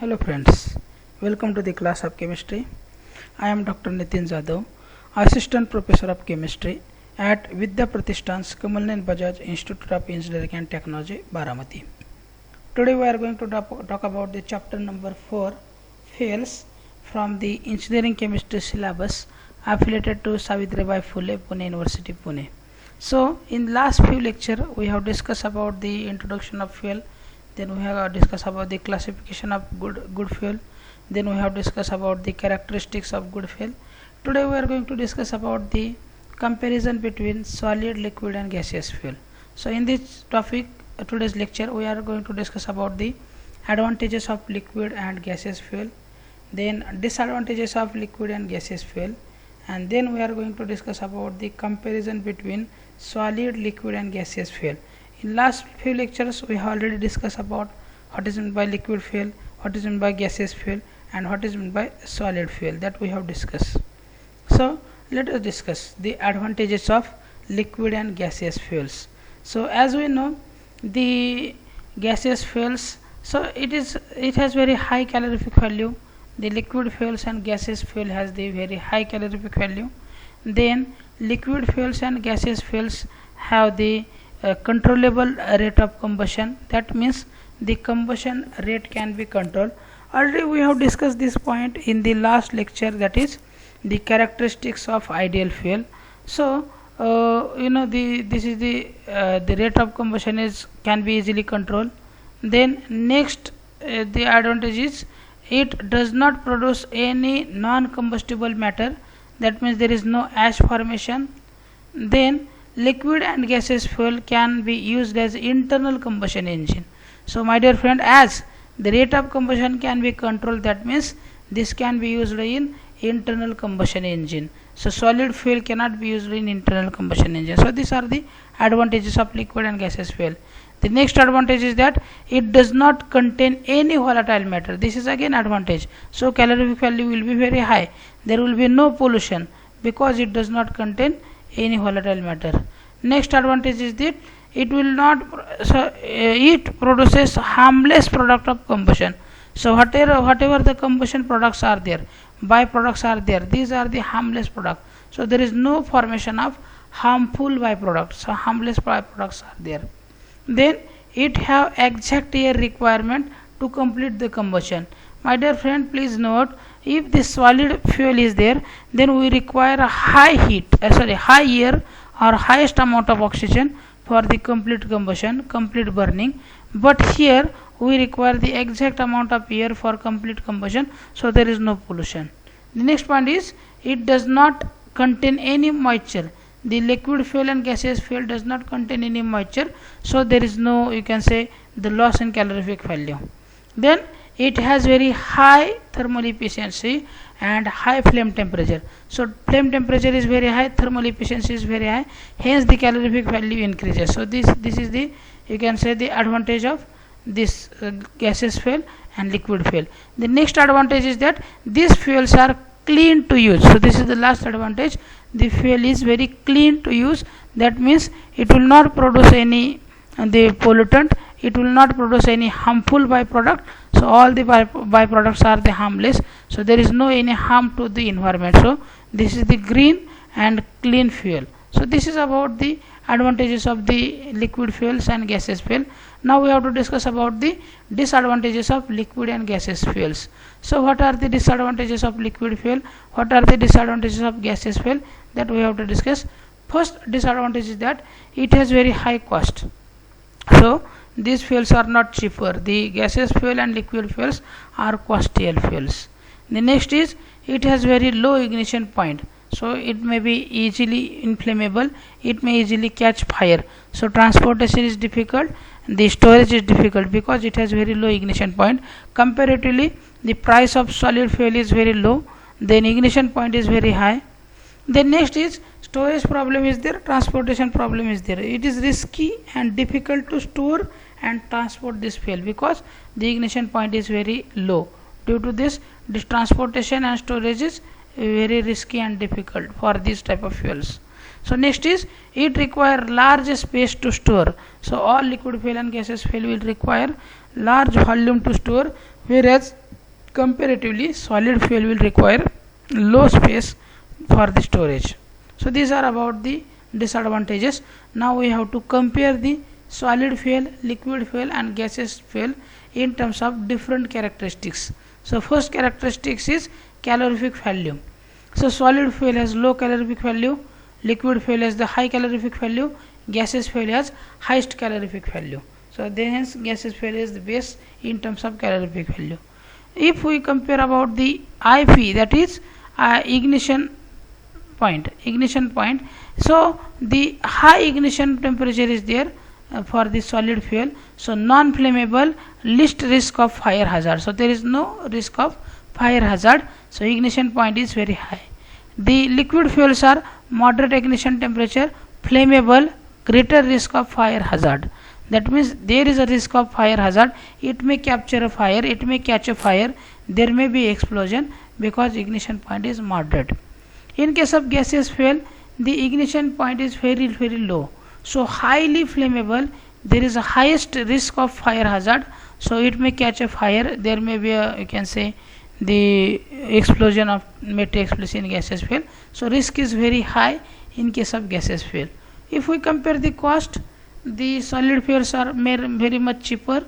Hello friends, welcome to the class of chemistry. I am Dr. Nitin Jadhav, Assistant Professor of Chemistry at Vidya Pratishthan's Kamalnin Bajaj Institute of Engineering and Technology, Baramati. Today we are going to talk about the chapter number 4, Fuels, from the Engineering Chemistry syllabus affiliated to Savitribai Phule, Pune University, Pune. So in last few lecture we have discussed about the introduction of fuel. Then we have discussed about the classification of good fuel. Then we have discussed about the characteristics of good fuel. Today we are going to discuss about the comparison between solid, liquid and gaseous fuel. So in this topic, today's lecture, we are going to discuss about the advantages of liquid and gaseous fuel, then disadvantages of liquid and gaseous fuel, and then we are going to discuss about the comparison between solid, liquid and gaseous fuel. In last few lectures we have already discussed about what is meant by liquid fuel, what is meant by gaseous fuel and what is meant by solid fuel, that we have discussed. So let us discuss the advantages of liquid and gaseous fuels. So as we know, the gaseous fuels, so it has very high calorific value. The liquid fuels and gaseous fuel has the very high calorific value. Then liquid fuels and gaseous fuels have the controllable rate of combustion. That means the combustion rate can be controlled. Already we have discussed this point in the last lecture, that is the characteristics of ideal fuel. So this is the rate of combustion can be easily controlled. Then next, the advantage is it does not produce any non-combustible matter. That means there is no ash formation. Then liquid and gaseous fuel can be used as internal combustion engine. So my dear friend, as the rate of combustion can be controlled, that means this can be used in internal combustion engine. So solid fuel cannot be used in internal combustion engine. So these are the advantages of liquid and gaseous fuel. The next advantage is that it does not contain any volatile matter. This is again advantage. So calorific value will be very high. There will be no pollution because it does not contain any volatile matter. Next advantage is that it will not, it produces harmless product of combustion. So whatever the combustion products are there, byproducts are there, these are the harmless product. So there is no formation of harmful byproducts. So harmless byproducts are there. Then it have exact air requirement to complete the combustion. My dear friend, please note, if the solid fuel is there, then we require a high air or highest amount of oxygen for the complete combustion, complete burning. But here we require the exact amount of air for complete combustion, so there is no pollution. The next point is it does not contain any moisture. The liquid fuel and gaseous fuel does not contain any moisture, so there is no, you can say, the loss in calorific value. Then it has very high thermal efficiency and high flame temperature. So flame temperature is very high, thermal efficiency is very high, hence the calorific value increases. So this is the, you can say, the advantage of this gaseous fuel and liquid fuel. The next advantage is that these fuels are clean to use. So this is the last advantage. The fuel is very clean to use. That means it will not produce any the pollutant, it will not produce any harmful byproduct. So all the byproducts are the harmless, so there is no any harm to the environment. So this is the green and clean fuel. So this is about the advantages of the liquid fuels and gaseous fuel. Now we have to discuss about the disadvantages of liquid and gaseous fuels. So what are the disadvantages of liquid fuel, what are the disadvantages of gaseous fuel, that we have to discuss. First disadvantage is that it has very high cost. So these fuels are not cheaper. The gaseous fuel and liquid fuels are costlier fuels. The next is it has very low ignition point. So it may be easily inflammable, it may easily catch fire. So transportation is difficult, the storage is difficult because it has very low ignition point. Comparatively, the price of solid fuel is very low, then ignition point is very high. Then next is storage problem is there, transportation problem is there. It is risky and difficult to store and transport this fuel because the ignition point is very low. Due to this transportation and storage is very risky and difficult for these type of fuels. So next is it require large space to store. So all liquid fuel and gaseous fuel will require large volume to store, whereas comparatively solid fuel will require low space for the storage. So these are about the disadvantages. Now we have to compare the solid fuel, liquid fuel and gaseous fuel in terms of different characteristics. So first characteristics is calorific value. So solid fuel has low calorific value, liquid fuel has the high calorific value, gaseous fuel has highest calorific value. So hence gaseous fuel is the best in terms of calorific value. If we compare about the IP, that is ignition point, so the high ignition temperature is there for the solid fuel, so non-flammable, least risk of fire hazard, so there is no risk of fire hazard, so ignition point is very high. The liquid fuels are moderate ignition temperature, flammable, greater risk of fire hazard. That means there is a risk of fire hazard, it may capture a fire, it may catch a fire, there may be explosion because ignition point is moderate. In case of gaseous fuel, the ignition point is very low, so highly flammable, there is a highest risk of fire hazard, so it may catch a fire, there may be a, you can say, the explosion of may take place in gaseous fuel, so risk is very high in case of gaseous fuel. If we compare the cost, the solid fuels are very much cheaper,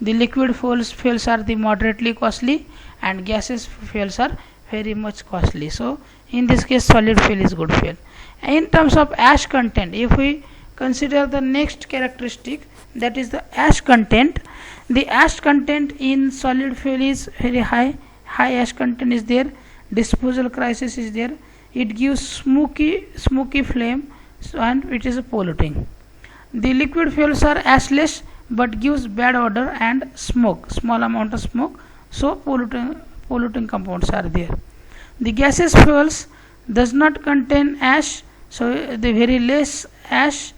the liquid fuels are the moderately costly and gaseous fuels are very much costly. So in this case solid fuel is good fuel. In terms of ash content, if we consider the next characteristic, that is the ash content, the ash content in solid fuel is very high ash content is there, disposal crisis is there, it gives smoky flame, so, and it is polluting. The liquid fuels are ashless but gives bad odor and smoke, small amount of smoke, so polluting compounds are there. The gaseous fuels does not contain ash, so the very less ash,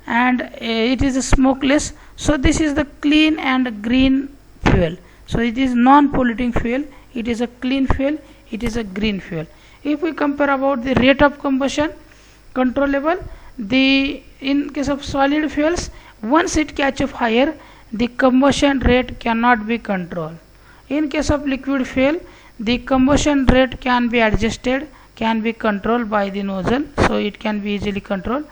and it is smokeless, so this is the clean and green fuel, so it is non-polluting fuel, it is a clean fuel, it is a green fuel. If we compare about the rate of combustion, controllable, in case of solid fuels, once it catches fire, the combustion rate cannot be controlled. In case of liquid fuel, the combustion rate can be adjusted, can be controlled by the nozzle, so it can be easily controlled.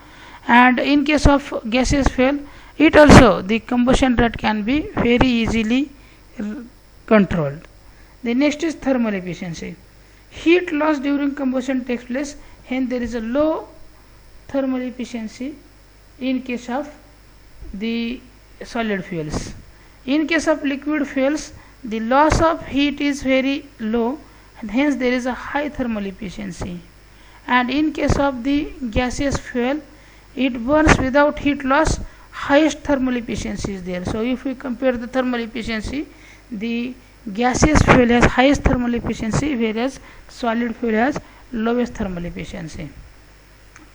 And in case of gaseous fuel, it also the combustion rate can be very easily controlled. The next is thermal efficiency. Heat loss during combustion takes place, hence there is a low thermal efficiency in case of the solid fuels. In case of liquid fuels, the loss of heat is very low and hence there is a high thermal efficiency. And in case of the gaseous fuel, it burns without heat loss, highest thermal efficiency is there. So if we compare the thermal efficiency, the gaseous fuel has highest thermal efficiency whereas solid fuel has lowest thermal efficiency.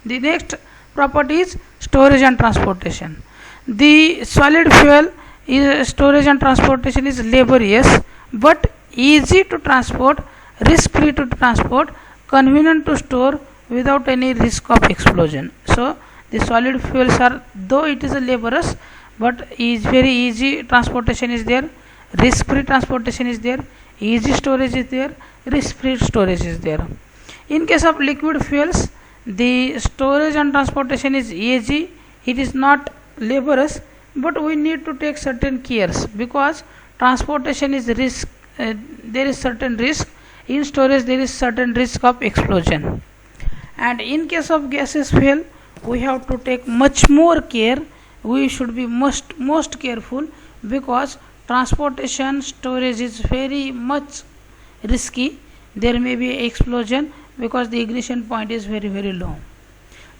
The next property is storage and transportation. The solid fuel is storage and transportation is laborious but easy to transport, risk free to transport, convenient to store without any risk of explosion. So the solid fuels are, though it is a laborious, but is very easy transportation is there, risk free transportation is there, easy storage is there, risk free storage is there. In case of liquid fuels, the storage and transportation is easy, it is not laborious, but we need to take certain cares because transportation is risk, there is certain risk, in storage there is certain risk of explosion. And in case of gaseous fuel, we have to take much more care, we should be most careful because transportation storage is very much risky, there may be explosion because the ignition point is very low.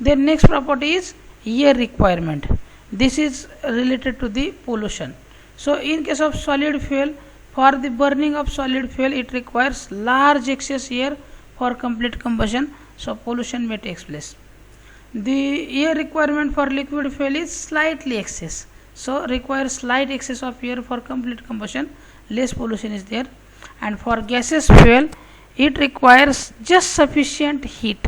The next property is air requirement. This is related to the pollution. So in case of solid fuel, for the burning of solid fuel, it requires large excess air for complete combustion, so pollution may take place. The air requirement for liquid fuel is slightly excess, so requires slight excess of air for complete combustion, less pollution is there. And for gaseous fuel, it requires just sufficient heat,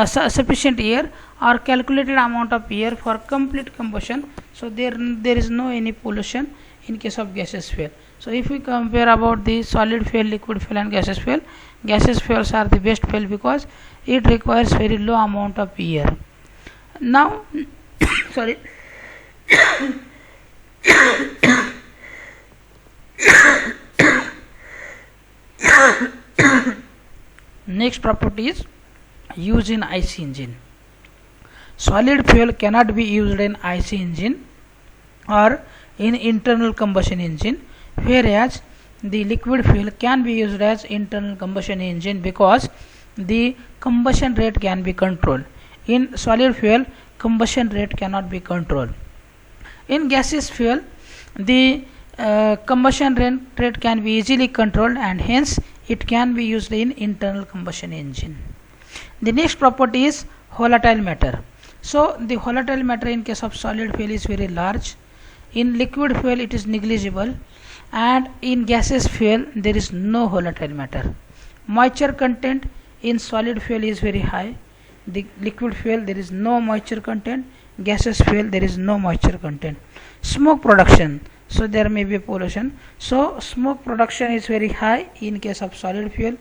sufficient air or calculated amount of air for complete combustion, so there is no any pollution in case of gaseous fuel. So if we compare about the solid fuel, liquid fuel and gaseous fuels are the best fuel because it requires very low amount of air. Now sorry next property is used in IC engine. Solid fuel cannot be used in IC engine or in internal combustion engine, whereas the liquid fuel can be used as internal combustion engine because the combustion rate can be controlled. In solid fuel, combustion rate cannot be controlled. In gaseous fuel, the combustion rate can be easily controlled and hence it can be used in internal combustion engine. The next property is volatile matter. So the volatile matter in case of solid fuel is very large. In liquid fuel it is negligible, and in gaseous fuel there is no volatile matter. Moisture content in solid fuel is very high. The liquid fuel there is no moisture content. Gaseous fuel there is no moisture content. Smoke production, so there may be pollution. So smoke production is very high in case of solid fuel.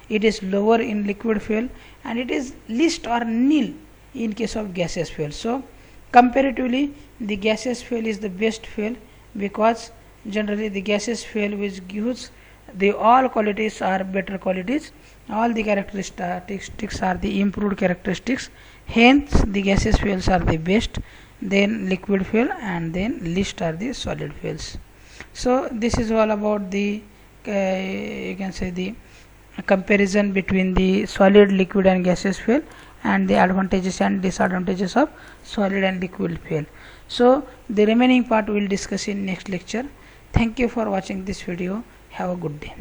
It is lower in liquid fuel, and it is least or nil in case of gaseous fuel. So comparatively the gaseous fuel is the best fuel because generally the gaseous fuel which gives the all qualities are better qualities, all the characteristics are the improved characteristics, hence the gaseous fuels are the best, then liquid fuel, and then least are the solid fuels. So this is all about the you can say the comparison between the solid, liquid and gaseous fuel and the advantages and disadvantages of solid and liquid fuel. So the remaining part we will discuss in next lecture. Thank you for watching this video. Have a good day.